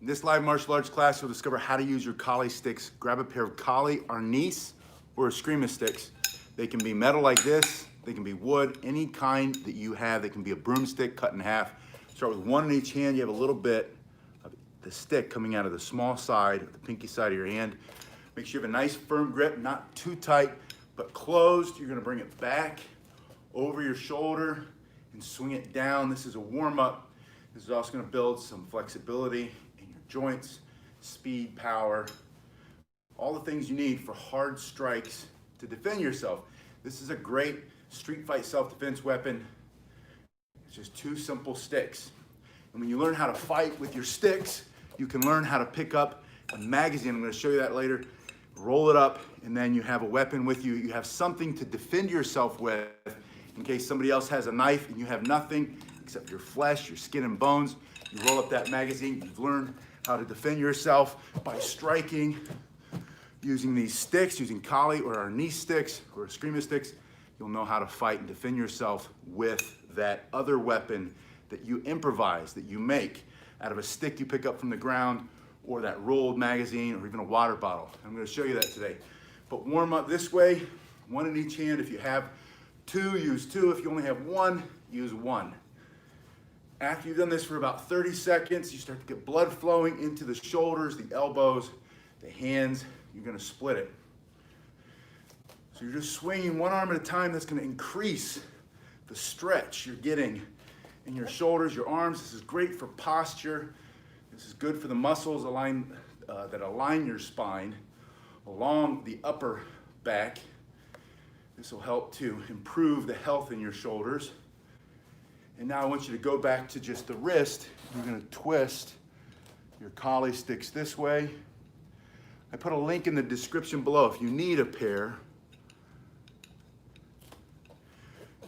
In this live martial arts class, you'll discover how to use your Kali sticks. Grab a pair of Kali, Arnis, or Eskrima sticks. They can be metal like this, they can be wood, any kind that you have. They can be a broomstick cut in half. Start with one in each hand. You have a little bit of the stick coming out of the small side, the pinky side of your hand. Make sure you have a nice firm grip, not too tight, but closed. You're gonna bring it back over your shoulder and swing it down. This is a warm-up. This is also gonna build some flexibility in your joints, speed, power, all the things you need for hard strikes to defend yourself. This is a great street fight self-defense weapon. It's just two simple sticks. And when you learn how to fight with your sticks, you can learn how to pick up a magazine. I'm gonna show you that later. Roll it up, and then you have a weapon with you. You have something to defend yourself with in case somebody else has a knife and you have nothing except your flesh, your skin and bones. You roll up that magazine. You've learned how to defend yourself by striking using these sticks, using Kali or Arnis sticks or Eskrima sticks. You'll know how to fight and defend yourself with that other weapon that you improvise, that you make out of a stick you pick up from the ground or that rolled magazine or even a water bottle. I'm going to show you that today. But warm up this way, one in each hand. If you have two, use two. If you only have one, use one. After you've done this for about 30 seconds, you start to get blood flowing into the shoulders, the elbows, the hands. You're going to split it. So you're just swinging one arm at a time. That's going to increase the stretch you're getting in your shoulders, your arms. This is great for posture. This is good for the muscles that align your spine along the upper back. This will help to improve the health in your shoulders. And now I want you to go back to just the wrist. You're going to twist your Kali sticks this way. I put a link in the description below if you need a pair.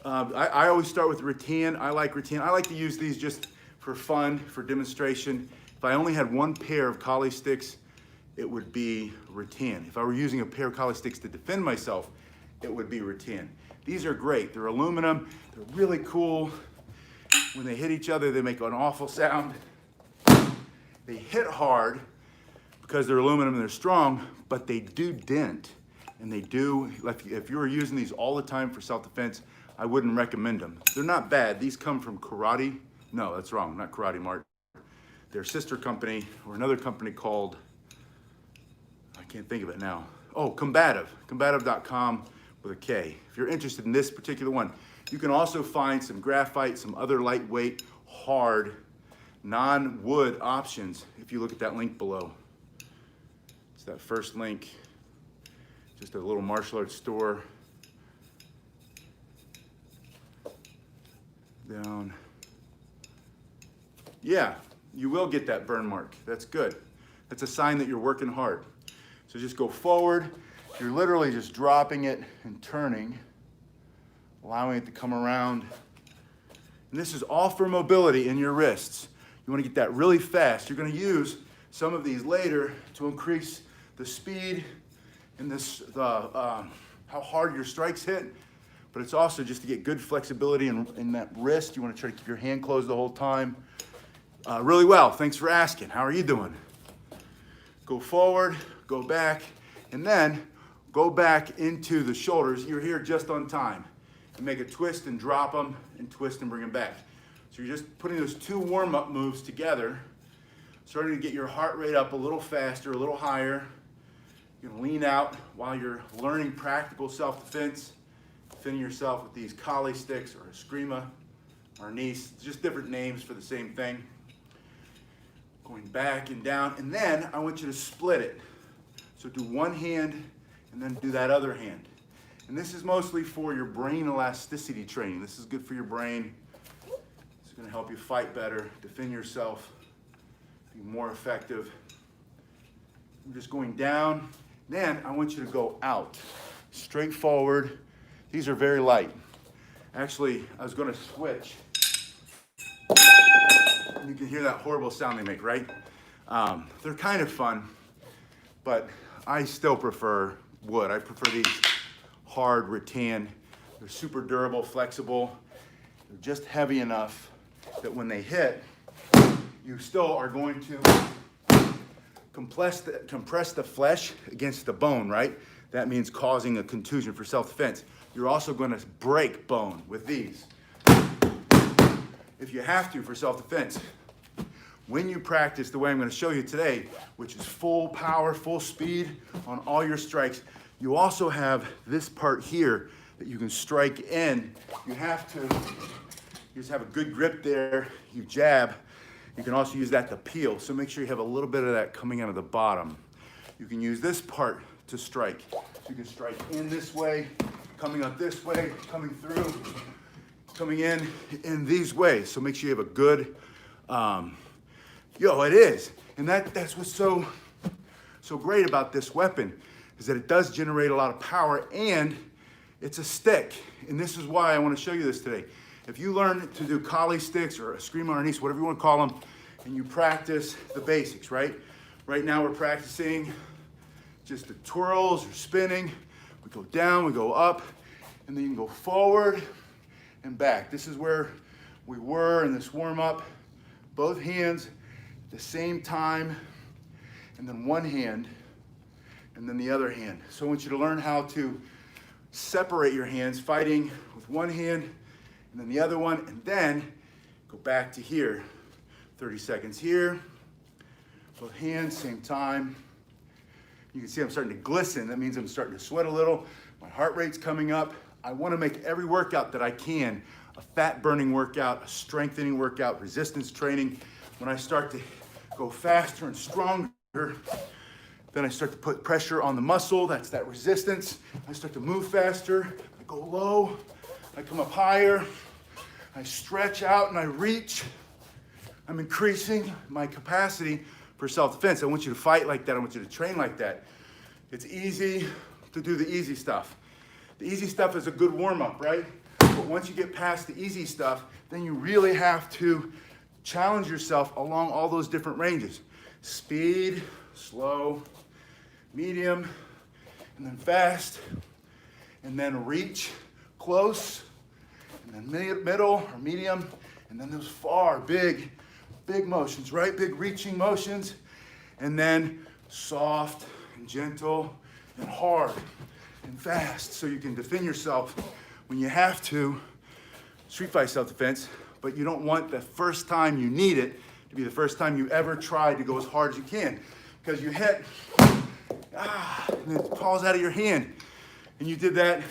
I always start with rattan. I like rattan. I like to use these just for fun, for demonstration. If I only had one pair of Kali sticks, it would be rattan. If I were using a pair of Kali sticks to defend myself, it would be rattan. These are great. They're aluminum. They're really cool. When they hit each other, they make an awful sound. They hit hard because they're aluminum and they're strong, but they do dent. And they do, if you were using these all the time for self-defense, I wouldn't recommend them. They're not bad. These come from Karate. No, that's wrong, not Karate Mart. Their sister company, or another company called, I can't think of it now. Oh, Combative, combative.com with a K. If you're interested in this particular one, you can also find some graphite, some other lightweight, hard, non-wood options if you look at that link below. It's that first link, just a little martial arts store. Down. Yeah, you will get that burn mark. That's good. That's a sign that you're working hard. So just go forward. You're literally just dropping it and turning, allowing it to come around. And this is all for mobility in your wrists. You want to get that really fast. You're going to use some of these later to increase the speed and how hard your strikes hit. But it's also just to get good flexibility in that wrist. You want to try to keep your hand closed the whole time. Really well. Thanks for asking. How are you doing? Go forward, go back, and then go back into the shoulders. You're here just on time. You make a twist and drop them, and twist and bring them back. So you're just putting those two warm-up moves together, starting to get your heart rate up a little faster, a little higher. You're going to lean out while you're learning practical self-defense. Defending yourself with these Kali sticks or Eskrima, Arnis, just different names for the same thing. Going back and down, and then I want you to split it. So do one hand and then do that other hand. And this is mostly for your brain elasticity training. This is good for your brain. It's going to help you fight better, defend yourself, be more effective. I'm just going down. Then I want you to go out, straight forward. These are very light. Actually, I was going to switch. You can hear that horrible sound they make, right? They're kind of fun, but I still prefer wood. I prefer these hard rattan. They're super durable, flexible. They're just heavy enough that when they hit, you still are going to compress the flesh against the bone, right? That means causing a contusion for self-defense. You're also going to break bone with these, if you have to, for self-defense. When you practice the way I'm going to show you today, which is full power, full speed on all your strikes, you also have this part here that you can strike in. You just have a good grip there. You jab. You can also use that to peel. So make sure you have a little bit of that coming out of the bottom. You can use this part to strike. You can strike in this way, coming up this way, coming through, coming in these ways. So make sure you have a good, it is. And that's what's so great about this weapon, is that it does generate a lot of power, and it's a stick. And this is why I want to show you this today. If you learn to do collie sticks or a screamer or niece, whatever you want to call them, and you practice the basics, right? Right now we're practicing just the twirls or spinning. We go down, we go up, and then you can go forward and back. This is where we were in this warm up. Both hands at the same time, and then one hand, and then the other hand. So I want you to learn how to separate your hands, fighting with one hand and then the other one, and then go back to here. 30 seconds here, both hands, same time. You can see I'm starting to glisten. That means I'm starting to sweat a little. My heart rate's coming up. I want to make every workout that I can a fat burning workout, a strengthening workout, resistance training. When I start to go faster and stronger, then I start to put pressure on the muscle. That's that resistance. I start to move faster. I go low. I come up higher. I stretch out and I reach. I'm increasing my capacity for self-defense. I want you to fight like that. I want you to train like that. It's easy to do the easy stuff. The easy stuff is a good warm-up, right? But once you get past the easy stuff, then you really have to challenge yourself along all those different ranges. Speed, slow, medium, and then fast, and then reach, close, and then middle or medium, and then those far, big motions, right? Big reaching motions, and then soft and gentle and hard and fast, so you can defend yourself when you have to. Street fight self-defense, but you don't want the first time you need it to be the first time you ever try to go as hard as you can, because you hit, and it falls out of your hand, and you did that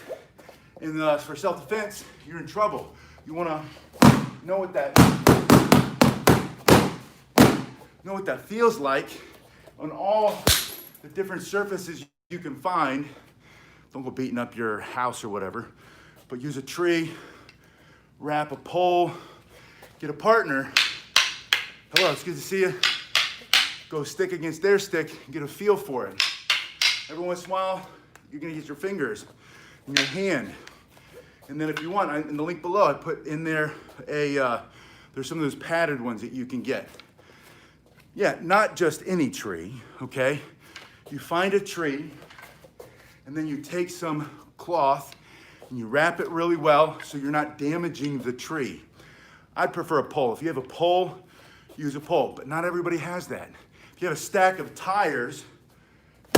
for self-defense, you're in trouble. You want to know what that feels like on all the different surfaces you can find. Don't go beating up your house or whatever, but use a tree, wrap a pole, get a partner. Hello, it's good to see you. Go stick against their stick and get a feel for it. Every once in a while, you're gonna get your fingers in your hand. And then if you want, in the link below, I put in there there's some of those padded ones that you can get. Yeah, not just any tree, okay? You find a tree, and then you take some cloth and you wrap it really well so you're not damaging the tree. I'd prefer a pole. If you have a pole, use a pole, but not everybody has that. If you have a stack of tires,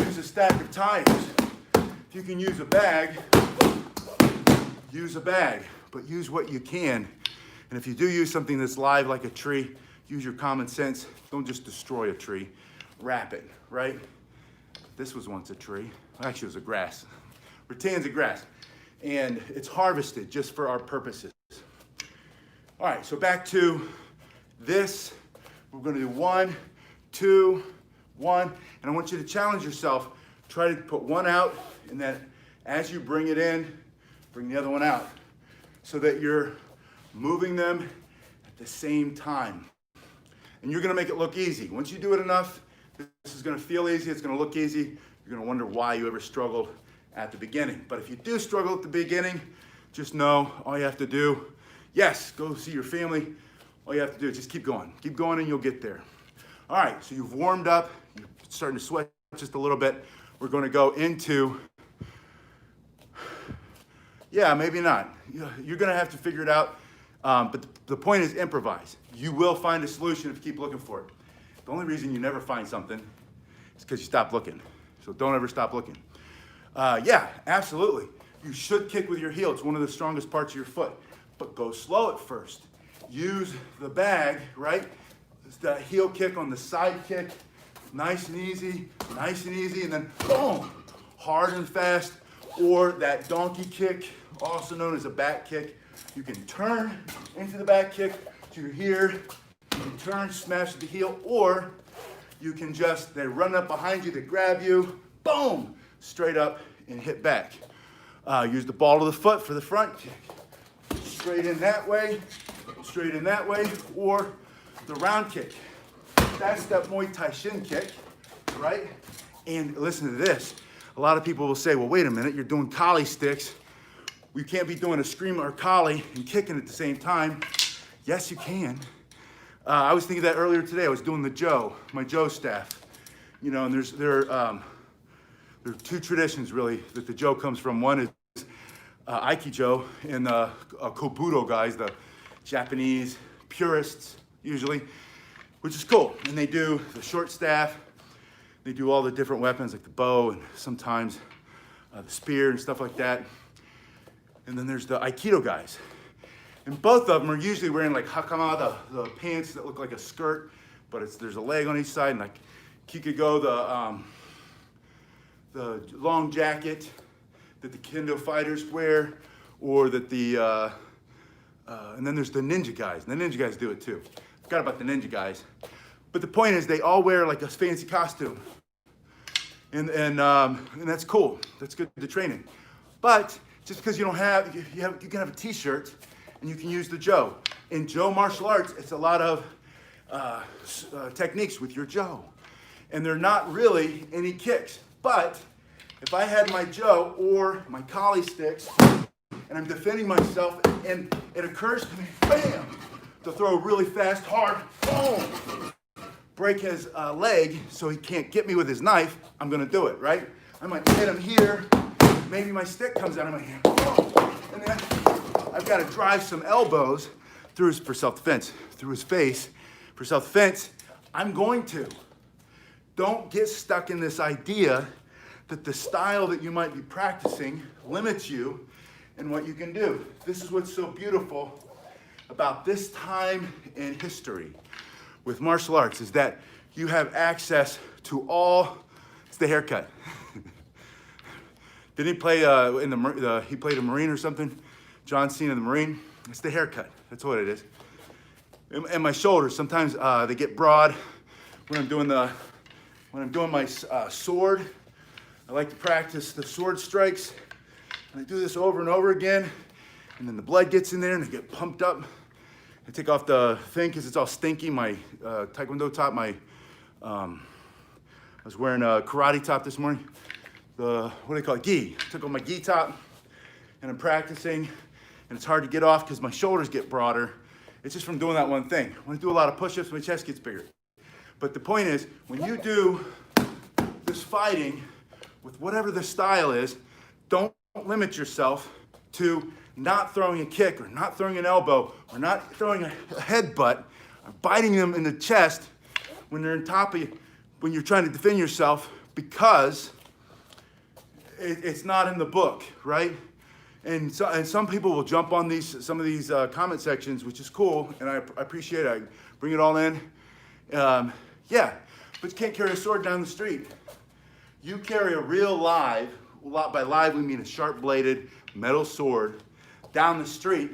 use a stack of tires. If you can use a bag, use a bag, but use what you can. And if you do use something that's live like a tree, use your common sense. Don't just destroy a tree, wrap it, right? This was once a tree. Actually, it was a grass. Rattan's a grass. And it's harvested just for our purposes. All right, so back to this. We're gonna do 1, 2, 1. And I want you to challenge yourself. Try to put one out, and then as you bring it in, bring the other one out, so that you're moving them at the same time. And you're gonna make it look easy. Once you do it enough, this is gonna feel easy, it's gonna look easy. You're gonna wonder why you ever struggled at the beginning. But if you do struggle at the beginning, just know all you have to do, yes, go see your family. All you have to do is just keep going and you'll get there. All right, so you've warmed up, you're starting to sweat just a little bit. We're gonna go into, yeah, maybe not. You're gonna have to figure it out, but the point is improvise. You will find a solution if you keep looking for it. The only reason you never find something it's because you stopped looking. So don't ever stop looking. Yeah, absolutely. You should kick with your heel. It's one of the strongest parts of your foot. But go slow at first. Use the bag, right? It's the heel kick on the side kick. Nice and easy, and then boom, hard and fast. Or that donkey kick, also known as a back kick. You can turn into the back kick to here. You can turn, smash with the heel, or you can just, they run up behind you, they grab you, boom, straight up and hit back. Use the ball of the foot for the front kick. Straight in that way, or the round kick. That's that Muay Thai shin kick, right? And listen to this. A lot of people will say, well, wait a minute, you're doing collie sticks. You can't be doing a scream or collie and kicking at the same time. Yes, you can. I was thinking that earlier today. I was doing my Joe staff. You know, and there are two traditions really that the Joe comes from. One is Aikido and Kobudo guys, the Japanese purists usually, which is cool. And they do the short staff. They do all the different weapons like the bow and sometimes the spear and stuff like that. And then there's the Aikido guys. And both of them are usually wearing like hakama, the pants that look like a skirt, but there's a leg on each side, and like kikigo, the long jacket that the kendo fighters wear, or that and then there's the ninja guys. And the ninja guys do it too. Forgot about the ninja guys. But the point is they all wear like a fancy costume. And that's cool. That's good to training. But just because you don't have, you can have a t-shirt and you can use the Joe. In Joe martial arts, it's a lot of techniques with your Joe. And they're not really any kicks. But if I had my Joe or my collie sticks and I'm defending myself and it occurs to me, bam, to throw really fast, hard, boom, break his leg so he can't get me with his knife, I'm gonna do it, right? I might hit him here, maybe my stick comes out of my hand, and then I've got to drive some elbows through for self-defense, through his face. For self-defense, I'm going to. Don't get stuck in this idea that the style that you might be practicing limits you in what you can do. This is what's so beautiful about this time in history with martial arts, is that you have access to all. It's the haircut. Didn't he play he played a Marine or something? John Cena, the Marine. It's the haircut. That's what it is. And my shoulders, sometimes they get broad when I'm doing my sword. I like to practice the sword strikes, and I do this over and over again, and then the blood gets in there and I get pumped up. I take off the thing because it's all stinky. My Taekwondo top, I was wearing a karate top this morning. What do they call it? Gi. I took off my gi top and I'm practicing, and it's hard to get off because my shoulders get broader. It's just from doing that one thing. When I do a lot of push-ups, my chest gets bigger. But the point is, when you do this fighting with whatever the style is, don't limit yourself to not throwing a kick or not throwing an elbow or not throwing a headbutt or biting them in the chest when they're on top of you, when you're trying to defend yourself, because it's not in the book, right? And some people will jump on some of these comment sections, which is cool, and I appreciate it. I bring it all in. Yeah, but you can't carry a sword down the street. You carry a real live, by live we mean a sharp-bladed metal sword, down the street.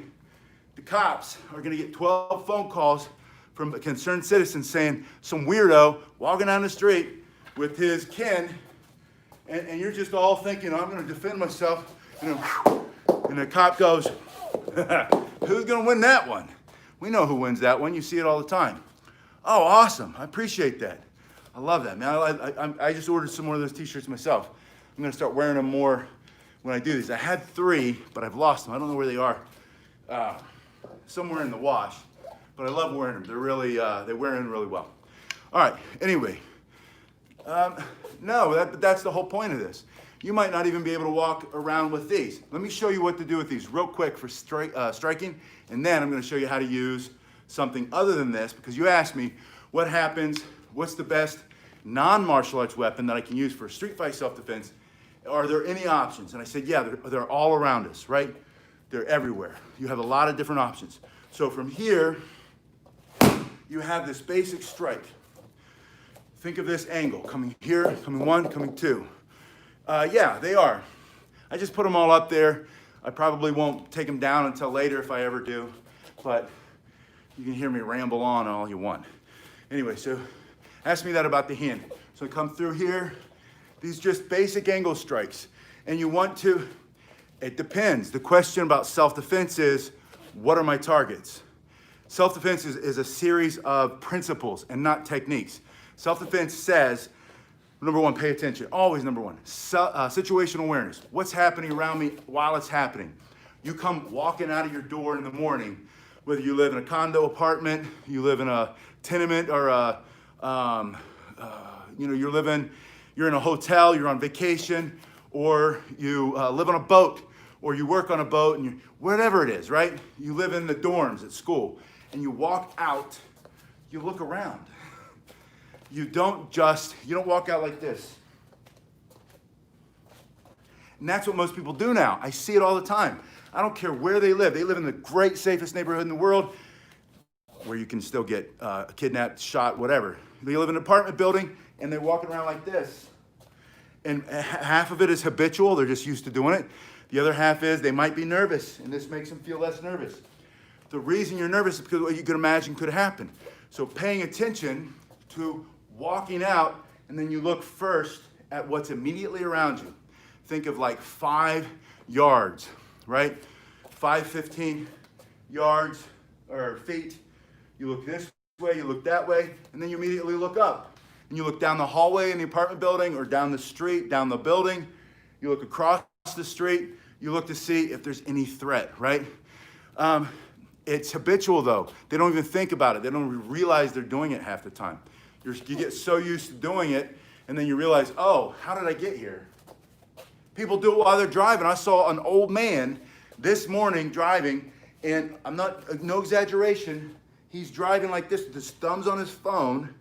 The cops are gonna get 12 phone calls from concerned citizens saying some weirdo walking down the street with his kin, and you're just all thinking, I'm gonna defend myself, and the cop goes, who's gonna win that one? We know who wins that one. You see it all the time. Oh, awesome. I appreciate that. I love that, man. I just ordered some more of those t-shirts myself. I'm gonna start wearing them more when I do these. I had 3, but I've lost them. I don't know where they are. Somewhere in the wash, but I love wearing them. They're really, they wear in really well. All right, anyway. No, that's the whole point of this. You might not even be able to walk around with these. Let me show you what to do with these real quick for striking, and then I'm gonna show you how to use something other than this, because you asked me what happens, what's the best non-martial arts weapon that I can use for street fight self-defense, are there any options? And I said, yeah, they're all around us, right? They're everywhere. You have a lot of different options. So from here, you have this basic strike. Think of this angle, coming here, coming one, coming two. Yeah, they are. I just put them all up there. I probably won't take them down until later if I ever do, but you can hear me ramble on all you want. Anyway, so ask me that about the hand. So come through here, these just basic angle strikes. And you want to, it depends. The question about self-defense is, what are my targets? Self-defense is a series of principles and not techniques. Self-defense says, number one, pay attention. Always number one. Situational awareness. What's happening around me while it's happening? You come walking out of your door in the morning, whether you live in a condo apartment, you live in a tenement, or you're in a hotel, you're on vacation, or you live on a boat, or you work on a boat, and whatever it is, right? You live in the dorms at school, and you walk out, you look around. You don't walk out like this. And that's what most people do now. I see it all the time. I don't care where they live. They live in the great, safest neighborhood in the world where you can still get kidnapped, shot, whatever. They live in an apartment building and they're walking around like this. And half of it is habitual. They're just used to doing it. The other half is they might be nervous and this makes them feel less nervous. The reason you're nervous is because what you could imagine could happen. So paying attention to walking out, and then you look first at what's immediately around you. Think of like 5 yards, right? 15 yards or feet. You look this way, you look that way, and then you immediately look up. And you look down the hallway in the apartment building or down the street, down the building. You look across the street. You look to see if there's any threat, right? It's habitual though. They don't even think about it. They don't realize they're doing it half the time. You get so used to doing it, and then you realize, oh, how did I get here? People do it while they're driving. I saw an old man this morning driving, and no exaggeration, he's driving like this with his thumbs on his phone,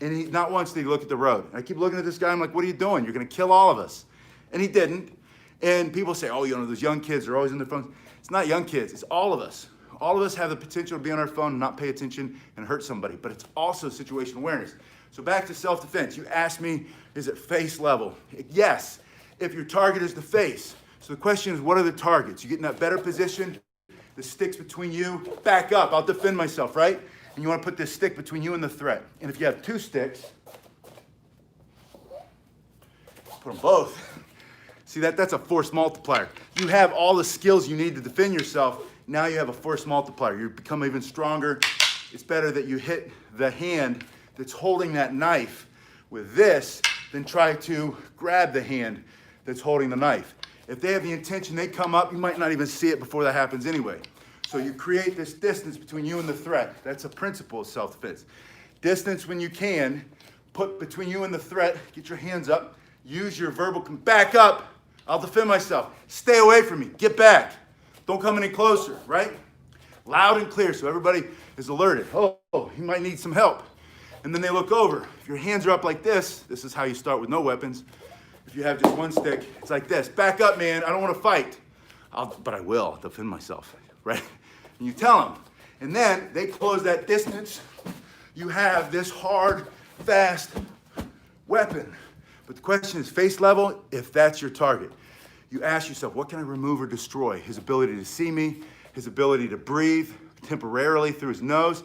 and not once did he look at the road. And I keep looking at this guy, I'm like, what are you doing? You're gonna kill all of us. And he didn't. And people say, oh, those young kids are always on their phones. It's not young kids, it's all of us. All of us have the potential to be on our phone and not pay attention and hurt somebody, but it's also situational awareness. So back to self-defense. You asked me, is it face level? Yes, if your target is the face. So the question is, what are the targets? You get in that better position, the stick's between you, back up, I'll defend myself, right? And you wanna put this stick between you and the threat. And if you have 2 sticks, put them both. See, that's a force multiplier. You have all the skills you need to defend yourself. Now you have a force multiplier. You become even stronger. It's better that you hit the hand that's holding that knife with this than try to grab the hand that's holding the knife. If they have the intention, they come up, you might not even see it before that happens anyway. So you create this distance between you and the threat. That's a principle of self-defense. Distance when you can, put between you and the threat, get your hands up, use your verbal, back up, I'll defend myself. Stay away from me, get back. Don't come any closer, right? Loud and clear so everybody is alerted. Oh, you might need some help. And then they look over. If your hands are up like this is how you start with no weapons. If you have just one stick, it's like this. Back up, man, I don't want to fight. But I will defend myself, right? And you tell them. And then they close that distance. You have this hard, fast weapon. But the question is face level, if that's your target. You ask yourself, what can I remove or destroy? His ability to see me, his ability to breathe temporarily through his nose,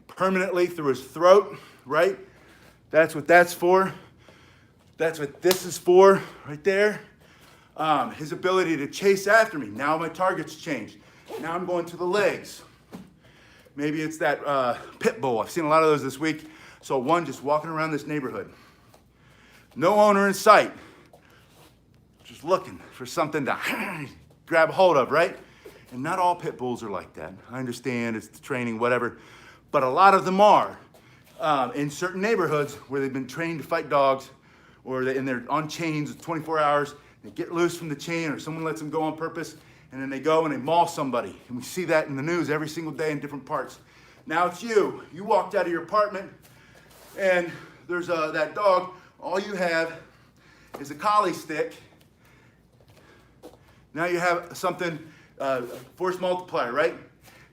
permanently through his throat, right? That's what that's for. That's what this is for, right there. His ability to chase after me. Now my target's changed. Now I'm going to the legs. Maybe it's that pit bull. I've seen a lot of those this week. So one just walking around this neighborhood. No owner in sight. Just looking for something to grab hold of, right? And not all pit bulls are like that. I understand it's the training, whatever. But a lot of them are. In certain neighborhoods where they've been trained to fight dogs, or they're on chains 24 hours, they get loose from the chain, or someone lets them go on purpose, and then they go and they maul somebody. And we see that in the news every single day in different parts. Now it's you. You walked out of your apartment, and there's that dog, all you have is a collie stick. Now you have something, force multiplier, right?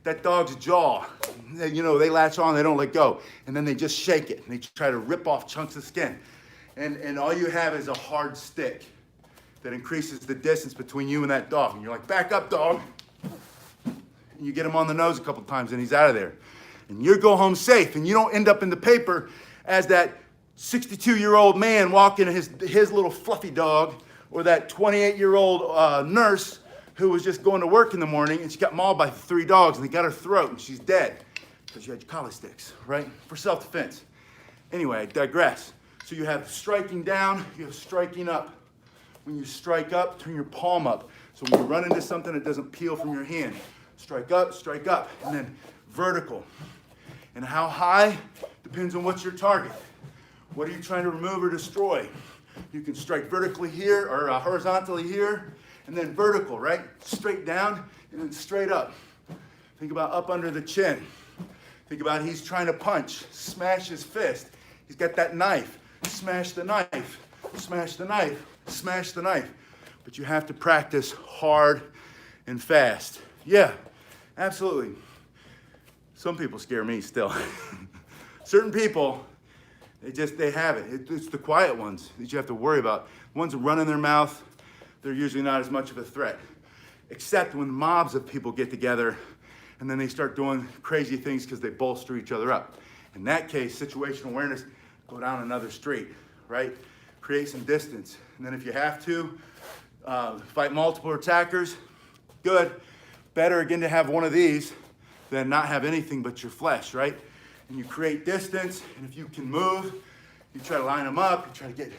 That dog's jaw, you know, they latch on, they don't let go. And then they just shake it, and they try to rip off chunks of skin. And all you have is a hard stick that increases the distance between you and that dog. And you're like, back up, dog. And you get him on the nose a couple times, and he's out of there. And you go home safe, and you don't end up in the paper as that 62-year-old man walking his little fluffy dog, or that 28-year-old nurse who was just going to work in the morning, and she got mauled by 3 dogs, and they got her throat, and she's dead because you had your collie sticks, right? For self-defense. Anyway, I digress. So you have striking down, you have striking up. When you strike up, turn your palm up. So when you run into something, it doesn't peel from your hand. Strike up, and then vertical. And how high depends on what's your target. What are you trying to remove or destroy? You can strike vertically here or horizontally here, and then vertical, right? Straight down and then straight up. Think about up under the chin. Think about he's trying to punch, smash his fist. He's got that knife. Smash the knife, smash the knife, smash the knife. But you have to practice hard and fast. Yeah, absolutely. Some people scare me still. Certain people, they have it. It's the quiet ones that you have to worry about. The ones that run in their mouth, they're usually not as much of a threat. Except when mobs of people get together and then they start doing crazy things because they bolster each other up. In that case, situational awareness, go down another street, right? Create some distance. And then if you have to, fight multiple attackers, good. Better again to have one of these than not have anything but your flesh, right? And you create distance, and if you can move, you try to line them up, you try to get,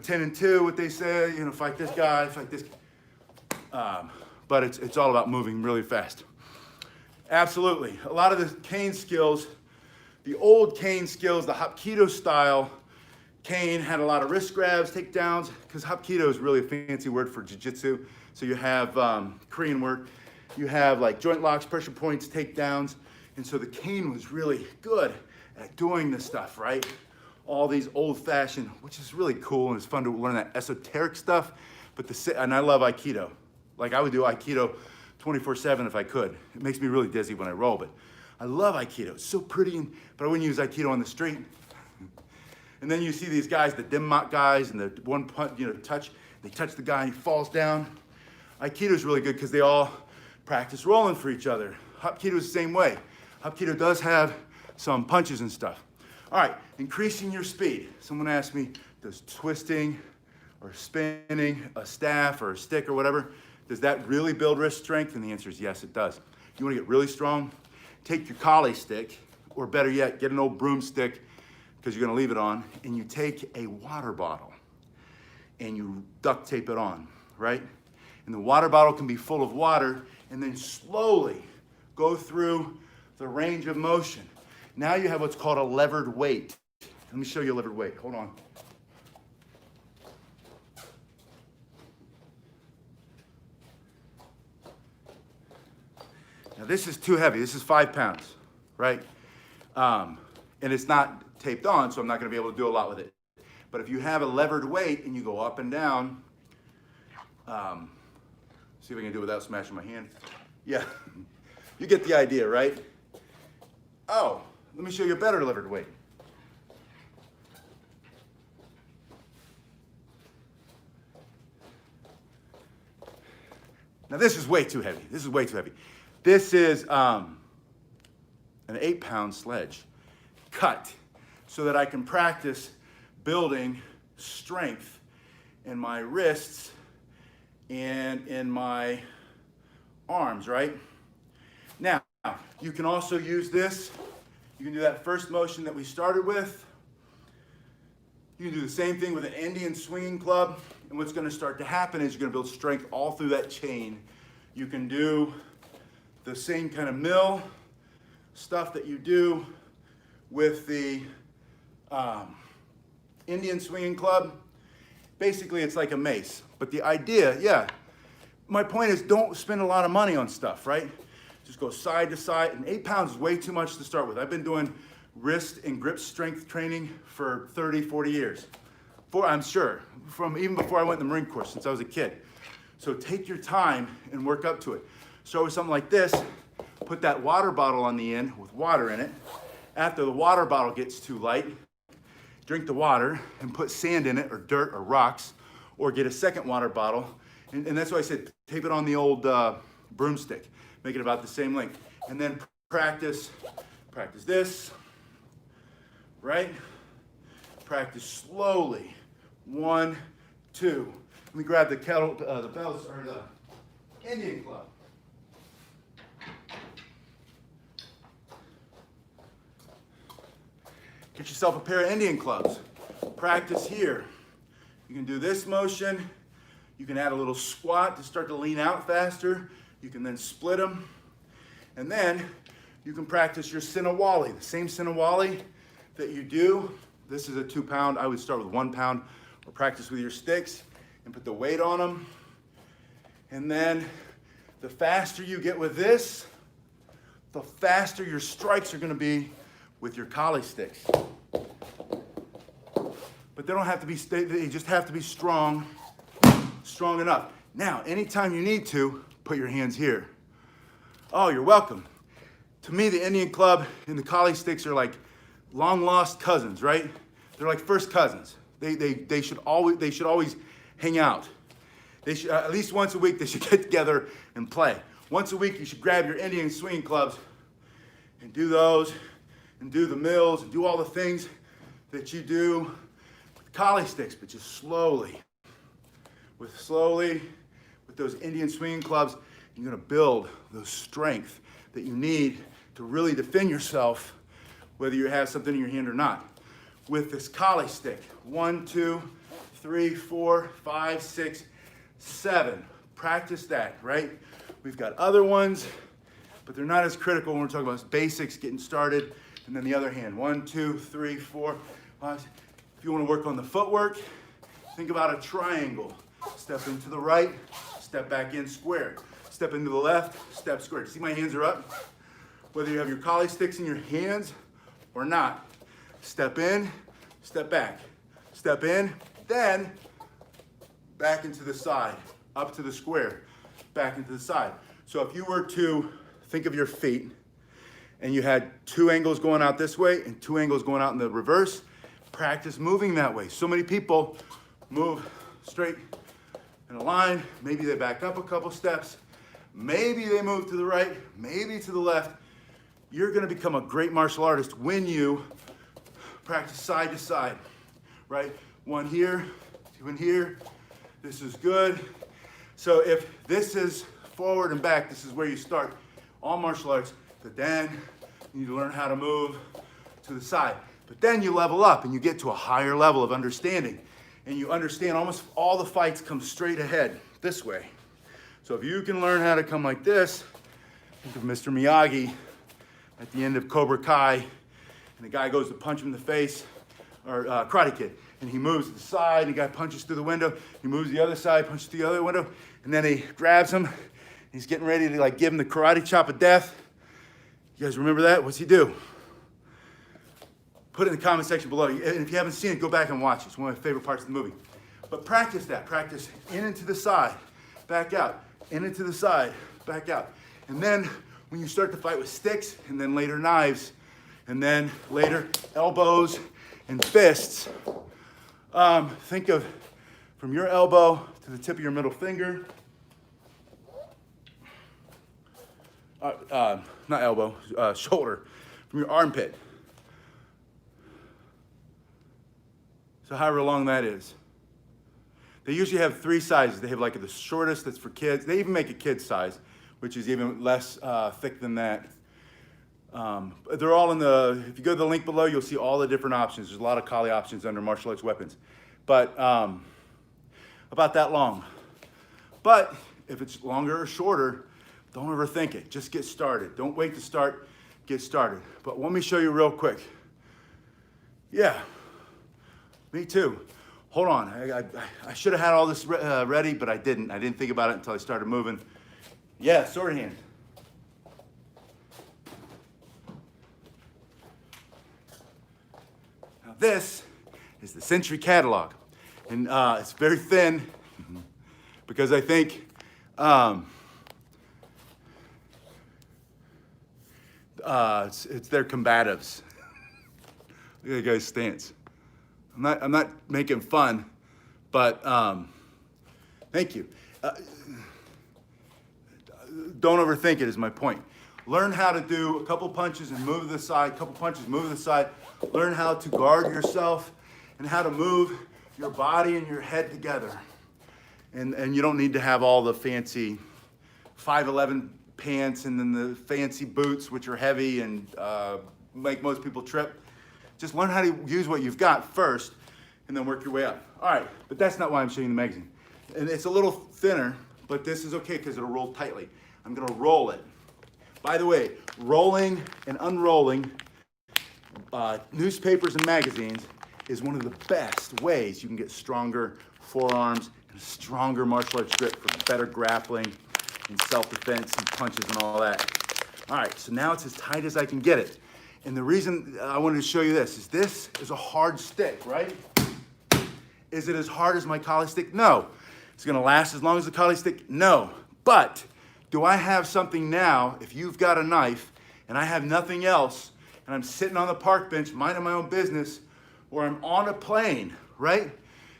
10 and 2, what they say, fight this guy, fight this. But it's all about moving really fast. Absolutely. A lot of the cane skills, the old cane skills, the Hapkido style cane had a lot of wrist grabs, takedowns, because Hapkido is really a fancy word for jiu-jitsu. So you have Korean work, you have like joint locks, pressure points, takedowns. And so the cane was really good at doing this stuff, right? All these old-fashioned, which is really cool, and it's fun to learn that esoteric stuff. And I love Aikido. Like I would do Aikido 24/7 if I could. It makes me really dizzy when I roll, but I love Aikido. It's so pretty, but I wouldn't use Aikido on the street. And then you see these guys, the dim mat guys, and the one punch, touch. They touch the guy and he falls down. Aikido is really good because they all practice rolling for each other. Hapkido is the same way. Hapkido does have some punches and stuff. All right, increasing your speed. Someone asked me, does twisting or spinning a staff or a stick or whatever, does that really build wrist strength? And the answer is yes, it does. You want to get really strong? Take your collie stick, or better yet, get an old broomstick, because you're going to leave it on, and you take a water bottle and you duct tape it on, right? And the water bottle can be full of water, and then slowly go through the range of motion. Now you have what's called a levered weight. Let me show you a levered weight. Hold on. Now this is too heavy. This is 5 pounds, right? And it's not taped on, so I'm not going to be able to do a lot with it. But if you have a levered weight and you go up and down, see if I can do it without smashing my hand. Yeah, you get the idea, right? Oh, let me show you a better levered weight. Now this is way too heavy. This is way too heavy. This is an 8-pound sledge cut so that I can practice building strength in my wrists and in my arms, right? Now, you can also use this. You can do that first motion that we started with. You can do the same thing with an Indian swinging club. And what's going to start to happen is you're going to build strength all through that chain. You can do the same kind of mill stuff that you do with the Indian swinging club. Basically, it's like a mace. But the idea, yeah, my point is don't spend a lot of money on stuff, right? Just go side to side. And 8 pounds is way too much to start with. I've been doing wrist and grip strength training for 30, 40 years. I'm sure, from even before I went in the Marine Corps, since I was a kid. So take your time and work up to it. Start with something like this. Put that water bottle on the end with water in it. After the water bottle gets too light, drink the water and put sand in it, or dirt or rocks, or get a second water bottle. And that's why I said tape it on the old broomstick. Make it about the same length. And then practice this, right? Practice slowly. 1, 2. Let me grab the kettle, the bells, or the Indian club. Get yourself a pair of Indian clubs. Practice here. You can do this motion. You can add a little squat to start to lean out faster. You can then split them. And then you can practice your Sinawali, the same Sinawali that you do. This is a 2 pound. I would start with 1 pound, or practice with your sticks and put the weight on them. And then the faster you get with this, the faster your strikes are going to be with your collie sticks. But they don't have to be, they just have to be strong enough. Now, anytime you need to, put your hands here. Oh, you're welcome. To me, the Indian club and the collie sticks are like long lost cousins, right? They're like first cousins. They should always hang out. They should, at least once a week, they should get together and play. Once a week, you should grab your Indian swinging clubs and do those, and do the mills, and do all the things that you do with collie sticks, but just slowly. With those Indian swinging clubs, you're gonna build the strength that you need to really defend yourself, whether you have something in your hand or not. With this collie stick, 1, 2, 3, 4, 5, 6, 7. Practice that, right? We've got other ones, but they're not as critical when we're talking about basics, getting started. And then the other hand, 1, 2, 3, 4, 5. If you want to work on the footwork, think about a triangle. Step into the right, step back in square. Step into the left, step square. See, my hands are up. Whether you have your collie sticks in your hands or not. Step in, step back. Step in, then back into the side, up to the square, back into the side. So if you were to think of your feet and you had 2 angles going out this way and 2 angles going out in the reverse, practice moving that way. So many people move straight in a line, maybe they back up a couple steps, maybe they move to the right, maybe to the left. You're gonna become a great martial artist when you practice side to side, right? 1 here, 2 in here, this is good. So if this is forward and back, this is where you start all martial arts, but then you need to learn how to move to the side. But then you level up and you get to a higher level of understanding. And you understand almost all the fights come straight ahead this way. So if you can learn how to come like this, think of Mr. Miyagi at the end of Cobra Kai, and the guy goes to punch him in the face, or Karate Kid, and he moves to the side, and the guy punches through the window, he moves to the other side, punches through the other window, and then he grabs him, he's getting ready to like give him the karate chop of death. You guys remember that? What's he do? Put it in the comment section below. And if you haven't seen it, go back and watch it. It's one of my favorite parts of the movie. But practice that. Practice in and to the side, back out, in and to the side, back out. And then when you start to fight with sticks, and then later knives, and then later elbows and fists, think of from your elbow to the tip of your middle finger, not elbow, shoulder, from your armpit. So however long that is. They usually have 3 sizes. They have like the shortest that's for kids. They even make a kid's size, which is even less thick than that. They're all in the, if you go to the link below, you'll see all the different options. There's a lot of collie options under martial arts weapons. But about that long. But if it's longer or shorter, don't overthink it. Just get started. Don't wait to start, get started. But let me show you real quick. Yeah. Me too. Hold on. I should have had all this ready, but I didn't. I didn't think about it until I started moving. Yeah, sword hand. this is the Century catalog. And it's very thin because I think it's their combatives. Look at that guy's stance. I'm not making fun, but thank you. Don't overthink it is my point. Learn how to do a couple punches and move to the side, couple punches, move to the side. Learn how to guard yourself and how to move your body and your head together. And you don't need to have all the fancy 5'11" pants and then the fancy boots, which are heavy and make most people trip. Just learn how to use what you've got first and then work your way up. All right, but that's not why I'm showing you the magazine. And it's a little thinner, but this is okay because it'll roll tightly. I'm gonna roll it. By the way, rolling and unrolling newspapers and magazines is one of the best ways you can get stronger forearms and stronger martial arts grip for better grappling and self-defense and punches and all that. All right, so now it's as tight as I can get it. And the reason I wanted to show you this is a hard stick, right? Is it as hard as my collie stick? No. It's gonna last as long as the collie stick? No. But do I have something now, if you've got a knife and I have nothing else, and I'm sitting on the park bench minding my own business, or I'm on a plane, right?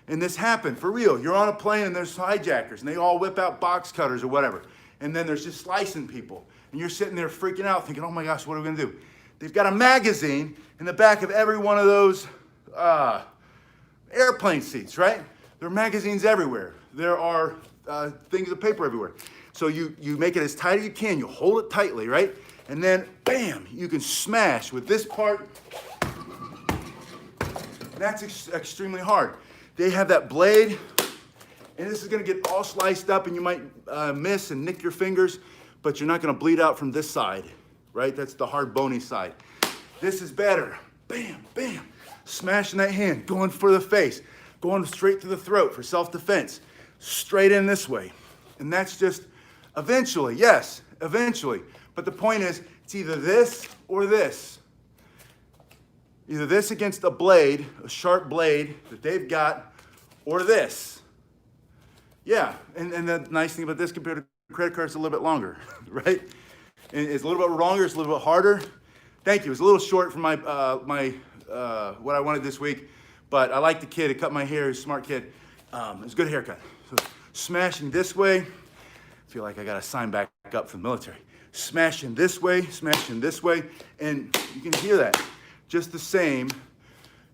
And this happened, for real. You're on a plane and there's hijackers and they all whip out box cutters or whatever. And then there's just slicing people. And you're sitting there freaking out thinking, oh my gosh, what are we gonna do? They've got a magazine in the back of every one of those airplane seats, right? There are magazines everywhere. There are things of paper everywhere. So you make it as tight as you can. You hold it tightly, right? And then, bam, you can smash with this part. That's extremely hard. They have that blade, and this is gonna get all sliced up, and you might miss and nick your fingers, but you're not gonna bleed out from this side, right? That's the hard, bony side. This is better. Bam, bam. Smashing that hand, going for the face, going straight to the throat for self-defense, straight in this way. And that's just eventually, yes, eventually. But the point is, it's either this or this. Either this against a blade, a sharp blade that they've got, or this. Yeah, and the nice thing about this compared to credit cards, it's a little bit longer, right? And it's a little bit longer, it's a little bit harder. Thank you, it's a little short for my, what I wanted this week, but I like the kid, he cut my hair, he's a smart kid. It's a good haircut. So smashing this way, I feel like I gotta sign back up for the military. Smashing this way, and you can hear that. Just the same,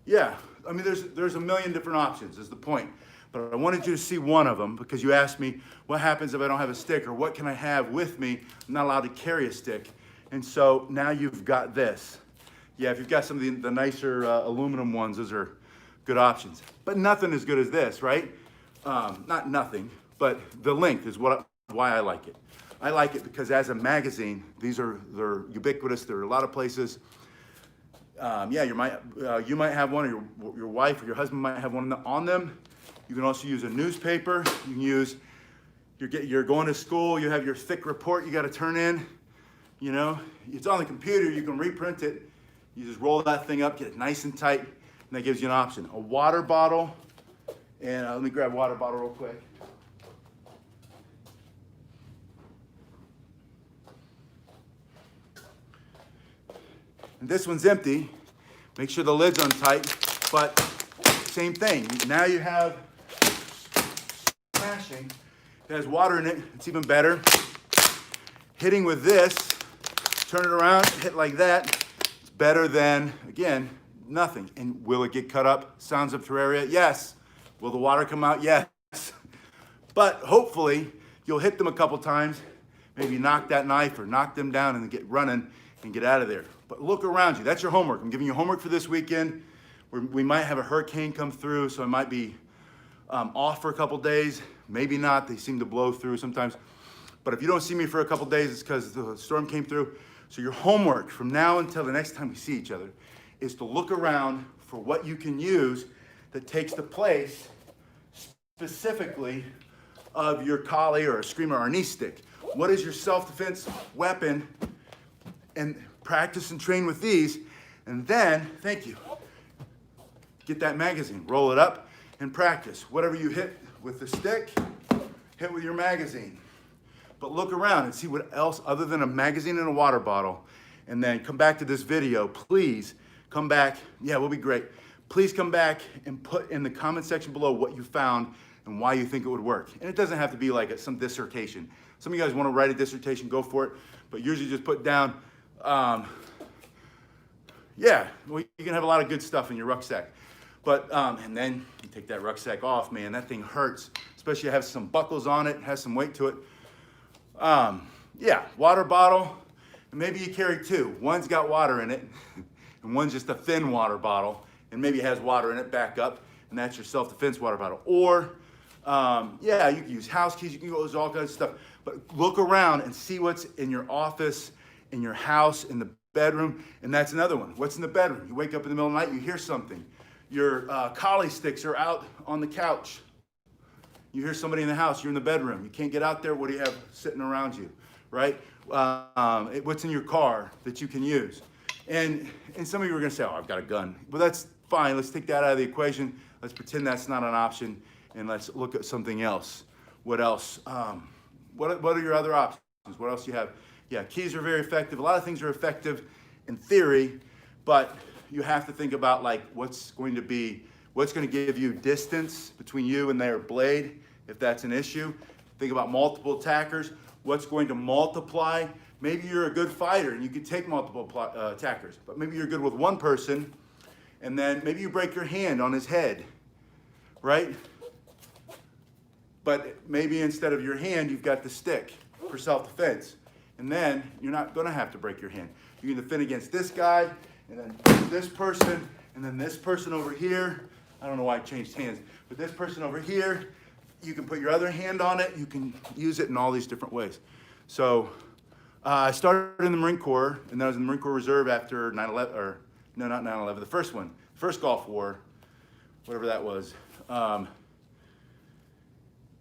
yeah. I mean, there's a million different options is the point. But I wanted you to see one of them because you asked me, what happens if I don't have a stick or what can I have with me? I'm not allowed to carry a stick. And so now you've got this. Yeah, if you've got some of the nicer aluminum ones, those are good options. But nothing as good as this, right? Not nothing, but the length is why I like it. I like it because as a magazine, they're ubiquitous. There are a lot of places. Yeah, you might have one, or your wife or your husband might have one on them. You can also use a newspaper. You can use, you're going to school, you have your thick report you got to turn in. You know, it's on the computer, you can reprint it. You just roll that thing up, get it nice and tight, and that gives you an option. A water bottle, and let me grab a water bottle real quick. And this one's empty. Make sure the lid's on tight, but same thing. Now you have smashing. It has water in it, it's even better. Hitting with this, turn it around, hit like that. It's better than, again, nothing. And will it get cut up? Sounds of Terraria? Yes. Will the water come out? Yes. But hopefully, you'll hit them a couple times, maybe knock that knife or knock them down and get running and get out of there. But look around you. That's your homework. I'm giving you homework for this weekend. We might have a hurricane come through, so I might be off for a couple days. Maybe not. They seem to blow through sometimes. But if you don't see me for a couple days, it's because the storm came through. So your homework from now until the next time we see each other is to look around for what you can use that takes the place specifically of your collie or a screamer or a knee stick. What is your self-defense weapon? And practice and train with these. And then, thank you. get that magazine, roll it up, and practice. Whatever you hit with the stick, hit with your magazine. But look around and see what else other than a magazine and a water bottle, and then come back to this video. Please come back. Yeah, we'll be great. Please come back and put in the comment section below what you found and why you think it would work. And it doesn't have to be like some dissertation. Some of you guys want to write a dissertation, go for it. But usually just put down, yeah, well, you can have a lot of good stuff in your rucksack. But, and then you take that rucksack off, man, that thing hurts. Especially it has some buckles on it, has some weight to it. Yeah, water bottle, and maybe you carry two. One's got water in it, and one's just a thin water bottle, and maybe it has water in it, back up, and that's your self-defense water bottle. Or, yeah, you can use house keys, you can use all kinds of stuff. But look around and see what's in your office, in your house, in the bedroom, and that's another one. What's in the bedroom? You wake up in the middle of the night, you hear something. Your collie sticks are out on the couch. You hear somebody in the house, you're in the bedroom. You can't get out there, what do you have sitting around you, right? What's in your car that you can use? And some of you are gonna say, oh, I've got a gun. But that's fine, let's take that out of the equation. Let's pretend that's not an option, and let's look at something else. What else? What are your other options? What else do you have? Yeah, keys are very effective. A lot of things are effective in theory, but you have to think about like what's going to give you distance between you and their blade, if that's an issue. Think about multiple attackers. What's going to multiply? Maybe you're a good fighter and you can take multiple attackers, but maybe you're good with one person, and then maybe you break your hand on his head, right? But maybe instead of your hand, you've got the stick for self-defense. And then you're not gonna have to break your hand. You can defend against this guy, and then this person, and then this person over here. I don't know why I changed hands, but this person over here, you can put your other hand on it. You can use it in all these different ways. So I started in the Marine Corps, and then I was in the Marine Corps Reserve after 9/11, or no, not 9/11, the first one, first Gulf War, whatever that was.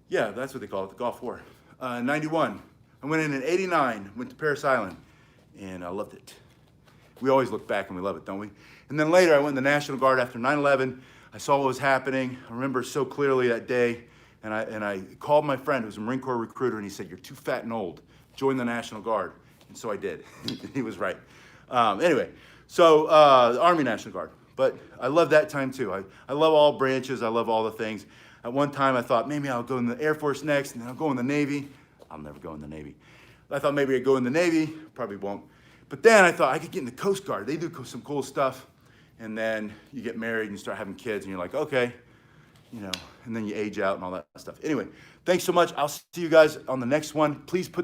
Yeah, that's what they call it, the Gulf War. 91, I went in 89, went to Parris Island, and I loved it. We always look back and we love it, don't we? And then later I went in the National Guard after 9/11. I saw what was happening. I remember so clearly that day, and I called my friend who was a Marine Corps recruiter, and he said, you're too fat and old. Join the National Guard. And so I did. He was right. Anyway, so the Army National Guard. But I love that time too. I love all branches. I love all the things. At one time I thought maybe I'll go in the Air Force next, and then I'll go in the Navy. I'll never go in the Navy. I thought maybe I'd go in the Navy. Probably won't. But then I thought I could get in the Coast Guard. They do some cool stuff. And then you get married and you start having kids, and you're like, okay, you know, and then you age out and all that stuff. Anyway, thanks so much. I'll see you guys on the next one. Please put